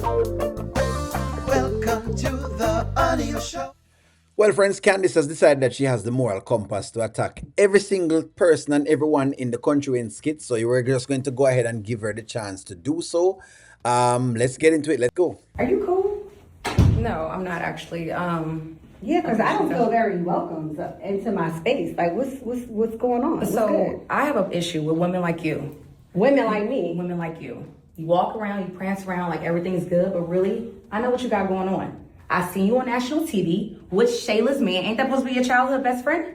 Welcome to the Audio Show. Well, friends, Candace has decided that she has the moral compass to attack every single person and everyone in the Country Wayne skit. So you were just going to go ahead and give her the chance to do so. Let's get into it. Let's go. Are you cool? No, I'm not actually. Yeah, because I don't feel very welcome into my space. Like, what's going on? What's So good? I have an issue with women like you. Women like me. Women like you. You walk around, you prance around like everything's good, but really, I know what you got going on. I seen you on national TV with Shayla's man. Ain't that supposed to be your childhood best friend?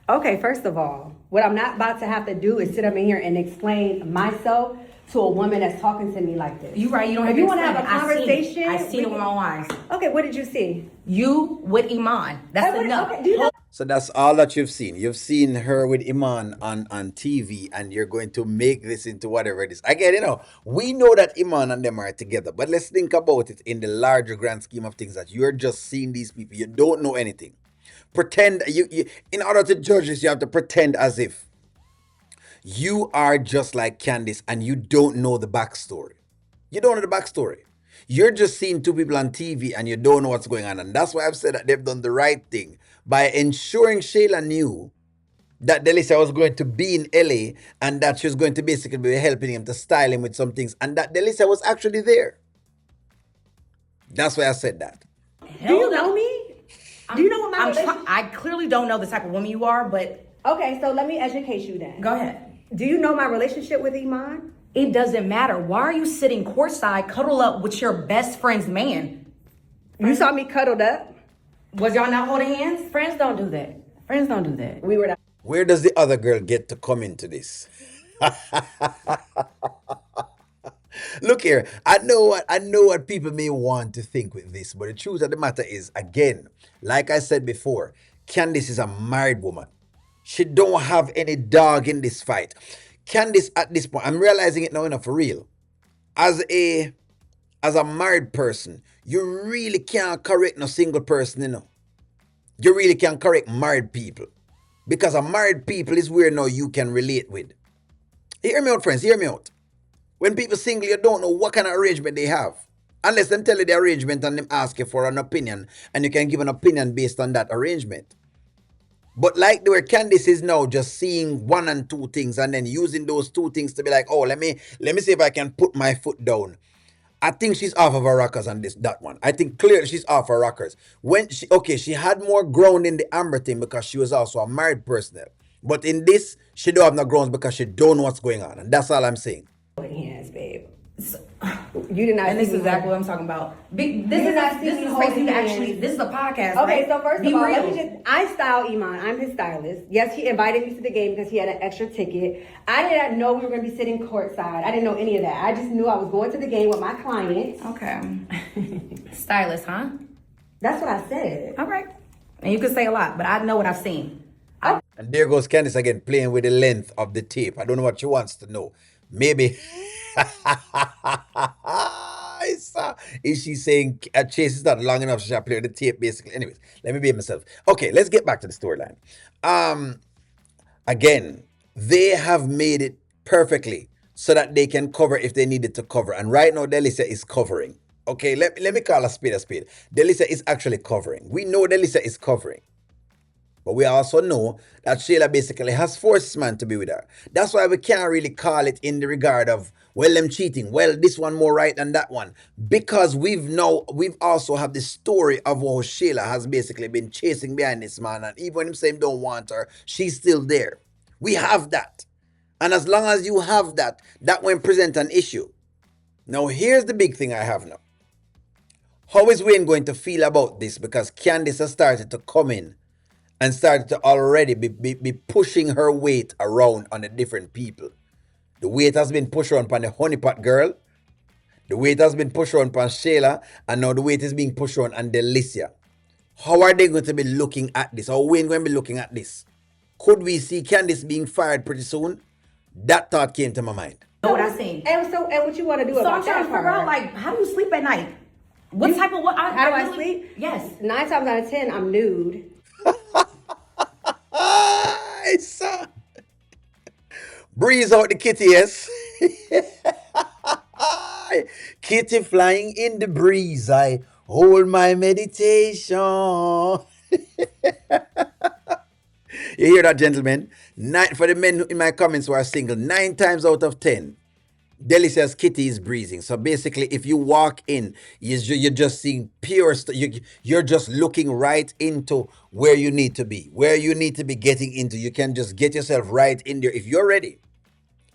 Okay, first of all, what I'm not about to have to do is sit up in here and explain myself to a woman that's talking to me like this. You right, you don't have If to you want to explain have a it. conversation, I seen it with my own eyes. Okay, what did you see? You with Iman. That's enough. Okay, do you know? So that's all that you've seen. You've seen her with Iman on TV, and you're going to make this into whatever it is. Again, we know that Iman and them are together, but let's think about it in the larger grand scheme of things that you're just seeing these people. You don't know anything. Pretend you in order to judge this, you have to pretend as if you are just like Candace and you don't know the backstory. You don't know the backstory. You're just seeing two people on TV and you don't know what's going on. And that's why I've said that they've done the right thing by ensuring Shayla knew that Delicia was going to be in LA and that she was going to basically be helping him to style him with some things, and that Delicia was actually there. That's why I said that. Do you know me? Do you know what my relationship? I clearly don't know the type of woman you are, but Okay, so let me educate you then. go ahead. Do you know my relationship with Iman? It doesn't matter. Why are you sitting courtside, cuddle up with your best friend's man? You saw me cuddled up. Was y'all not holding hands? Friends don't do that. Friends don't do that. We were. Where does the other girl get to come into this? Look here, I know what people may want to think with this, but the truth of the matter is, again, like I said before, Candace is a married woman. She don't have any dog in this fight. Candace, at this point, I'm realizing it now, for real. As a married person, you really can't correct no single person, You really can't correct married people. Because a married people is where now you can relate with. Hear me out, friends, hear me out. When people single, you don't know what kind of arrangement they have. Unless them tell you the arrangement and them ask you for an opinion, and you can give an opinion based on that arrangement. But like the way Candace is now just seeing one and two things and then using those two things to be like, oh, let me see if I can put my foot down. I think she's off of her rockers on that one. I think clearly she's off her rockers. She had more ground in the Amber thing because she was also a married person. But in this, she don't have no grounds because she don't know what's going on. And that's all I'm saying. Hands, babe. You did not. And this is exactly what I'm talking about. This is a podcast. Okay, right? so first Be of all, real. I style Iman. I'm his stylist. Yes, he invited me to the game because he had an extra ticket. I did not know we were going to be sitting courtside. I didn't know any of that. I just knew I was going to the game with my clients. Okay. Stylist, huh? That's what I said. All right. And you can say a lot, but I know what I've seen. And there goes Candace again playing with the length of the tape. I don't know what she wants to know. Maybe. Is she saying Chase is not long enough, so she'll play the tape basically? Anyways, let me be myself. Okay, let's get back to the storyline. Again, they have made it perfectly so that they can cover if they needed to cover. And right now, Delicia is covering. Okay, let me call a spade a spade. Delicia is actually covering. We know Delicia is covering. But we also know that Shayla basically has forced this man to be with her. That's why we can't really call it in the regard of, well, them cheating. Well, this one more right than that one. Because we've also have the story of how Shayla has basically been chasing behind this man. And even when him saying don't want her, she's still there. We have that. And as long as you have that, that won't present an issue. Now, here's the big thing I have now. How is Wayne going to feel about this? Because Candace has started to come in and started to already be pushing her weight around on the different people. The weight has been pushed around on the honeypot girl. The weight has been pushed around on Shayla. And now the weight is being pushed around on Delicia. How are they going to be looking at this? How are Wayne going to be looking at this? Could we see Candace being fired pretty soon? That thought came to my mind. Know what I seen. And what you want to do So about I'm trying that to figure part? out, like, how do you sleep at night? What type of what? How do I sleep? Yes. 9 times out of 10, I'm nude. Breeze out the kitty, yes. Kitty flying in the breeze, I hold my meditation. You hear that, gentlemen? For the men in my comments who are single, 9 times out of 10, Delicia's kitty is breathing. So basically, if you walk in, you're just seeing pure. You're just looking right into where you need to be, where you need to be getting into. You can just get yourself right in there if you're ready.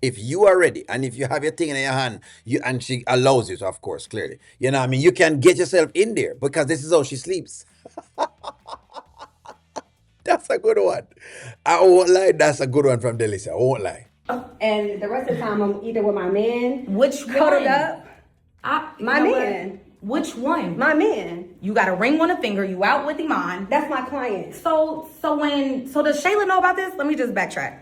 If you are ready, and if you have your thing in your hand, and she allows you to, of course, clearly, you know what I mean. You can get yourself in there because this is how she sleeps. That's a good one. I won't lie. That's a good one from Delicia. I won't lie. And the rest of the time, I'm either with my man, Which cuddled one? up. My You know man. what? Which one? My man. You got a ring on a finger. You out with Iman. That's my client. So does Shayla know about this? Let me just backtrack.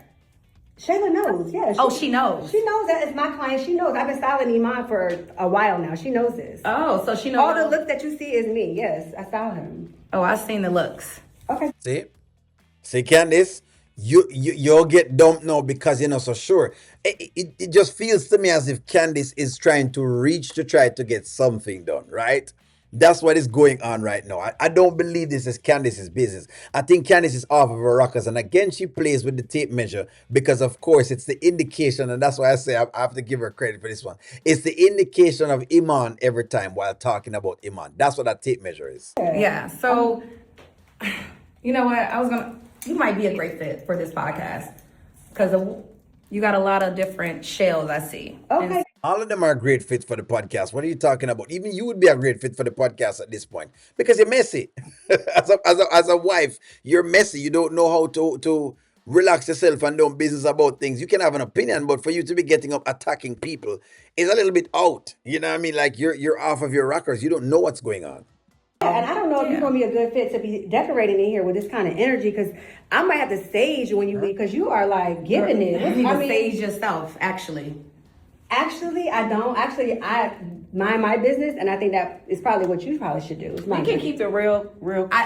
Shayla knows, yeah. She knows. She knows that it's my client. She knows. I've been styling Iman for a while now. She knows this. Oh, so she knows. All the looks that you see is me. Yes, I style him. Oh, I've seen the looks. Okay. See, Candace, you'll get dumped now because you're not so sure. It just feels to me as if Candace is trying to reach to try to get something done, right? That's what is going on right now. I don't believe this is Candace's business. I think Candace is off of her rockers. And again, she plays with the tape measure because, of course, it's the indication. And that's why I say I have to give her credit for this one. It's the indication of Iman every time while talking about Iman. That's what that tape measure is. Yeah. So, you know what? You might be a great fit for this podcast because you got a lot of different shells I see. Okay. And All of them are a great fit for the podcast. What are you talking about? Even you would be a great fit for the podcast at this point because you're messy. as a wife, you're messy. You don't know how to relax yourself and do business about things. You can have an opinion, but for you to be getting up attacking people is a little bit out. You know what I mean? Like you're off of your rockers. You don't know what's going on. And I don't know if you're going to be a good fit to be decorating in here with this kind of energy because I might have to stage you when you leave because you are like giving it. you need to sage yourself, actually. Actually, I don't. Actually, I mind my business, and I think that is probably what you probably should do. We can keep it real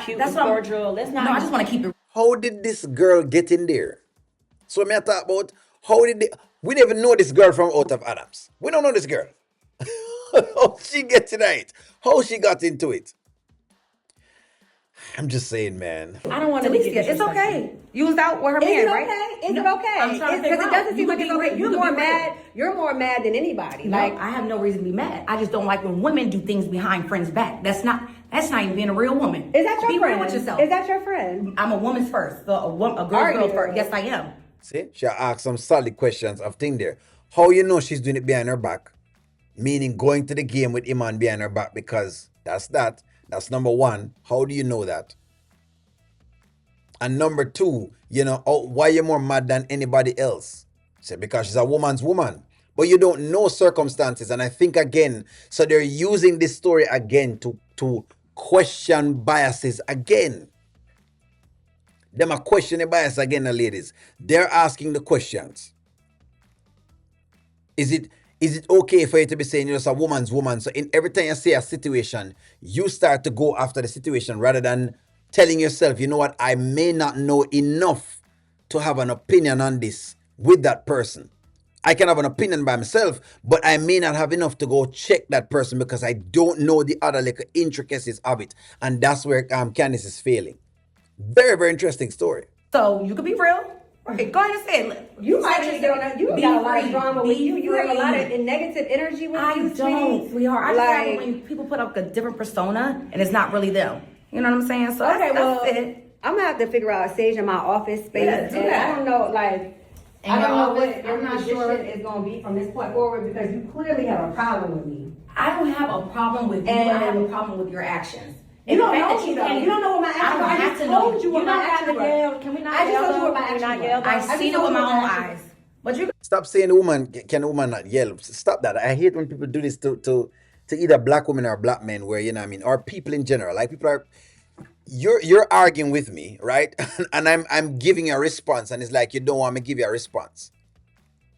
cute and cordial. Let's not. No, I just want to keep it. How did this girl get in there? So me I talk about how did we never know this girl from out of Adams. We don't know this girl. How she get tonight? How she got into it? I'm just saying, man. I don't want to Delicia, it's okay. You was out with her Is man, it right? okay? Is it okay? I'm trying to figure Because it out. doesn't seem You like could it's be okay. real. You're You could more be real. mad. You're more mad than anybody. No, Like I have no reason to be mad. I just don't like when women do things behind friends' back. That's not even being a real woman. is that your be friend? real with yourself. Is that your friend? I'm a woman's first. So a Are girl you? first. Yes, I am. See, she asked some solid questions of thing there. How you know she's doing it behind her back? Meaning going to the game with Iman behind her back because that's that. That's number one. How do you know that? And number two, why you're more mad than anybody else? Say because she's a woman's woman. But you don't know circumstances. And I think again, so they're using this story again to question biases again. Them are questioning bias again, the ladies. They're asking the questions. Is it okay for you to be saying you're just a woman's woman? So every time you see a situation, you start to go after the situation rather than telling yourself, you know what, I may not know enough to have an opinion on this with that person. I can have an opinion by myself, but I may not have enough to go check that person because I don't know the other little intricacies of it. And that's where Candace is failing. Very, very interesting story. So you could be real. Okay, go ahead and say it. You might Say just it. get on that. You Be got a lot of free. drama Be with you. You have a lot of free. negative energy with I you. don't, sweetheart. I just have it Like, when people put up a different persona and it's not really them. You know what I'm saying? So okay, well, that's it. I'm gonna have to figure out a stage in my office space. Yeah, do and that. I don't know, like, In I don't your know office, what your I'm not position sure. is gonna be from this point forward because you clearly have a problem with me. I don't have a problem with you. I have a problem with your actions. You don't The fact know that me though. can't- You don't know what my I actions don't are. I have just to know. told you what You my don't have actions to were. yell. Can we not I just yell, told you what though? my Can we actions not were. yell, though? I I just seen it told with you my what own my actions eyes. But you Stop saying the woman, can a woman not yell? Stop that. I hate when people do this to either black women or black men where, or people in general. Like people are, you're arguing with me, right? And I'm giving a response and it's like, you don't want me to give you a response.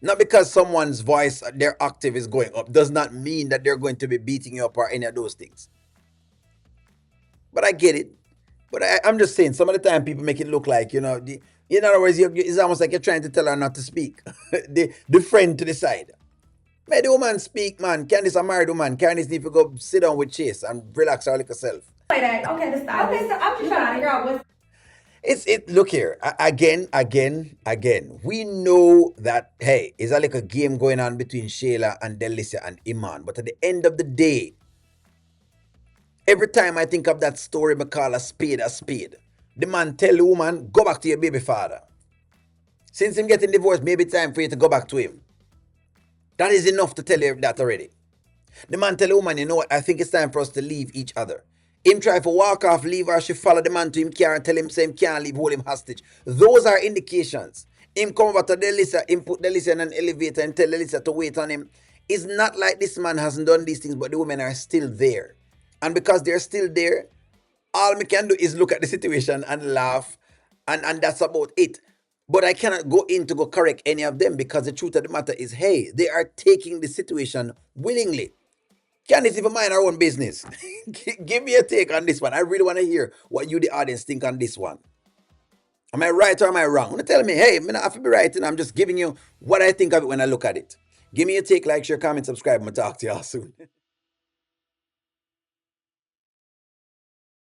Not because someone's voice, their octave is going up, does not mean that they're going to be beating you up or any of those things. But I get it. But I'm just saying, some of the time people make it look like, in other words, it's almost like you're trying to tell her not to speak. the friend to the side. May the woman speak, man. Candace a married woman. Candace need to go sit down with Chase and relax her like herself. Play that. Okay, the stylist. Okay, so I'm just trying to figure out what's Look here. Again. We know that hey, it's like a game going on between Shayla and Delicia and Iman. But at the end of the day, every time I think of that story, I call a spade a spade. The man tell the woman, go back to your baby father. Since him getting divorced, maybe it's time for you to go back to him. That is enough to tell you that already. The man tell the woman, you know what, I think it's time for us to leave each other. Him try to walk off, leave her, she follow the man to him car and tell him say him can't leave, hold him hostage. Those are indications. Him come over to Delicia, him put Delicia in an elevator and tell Delicia to wait on him. It's not like this man hasn't done these things, but the women are still there. And because they're still there, all me can do is look at the situation and laugh, and that's about it. But I cannot go in to go correct any of them because the truth of the matter is, hey, they are taking the situation willingly. Candace, even mind our own business. Give me a take on this one. I really want to hear what you, the audience, think on this one. Am I right or am I wrong? Want to tell me, hey, I have to be right, and I'm just giving you what I think of it when I look at it. Give me a take, like, share, comment, subscribe, and I'll talk to y'all soon.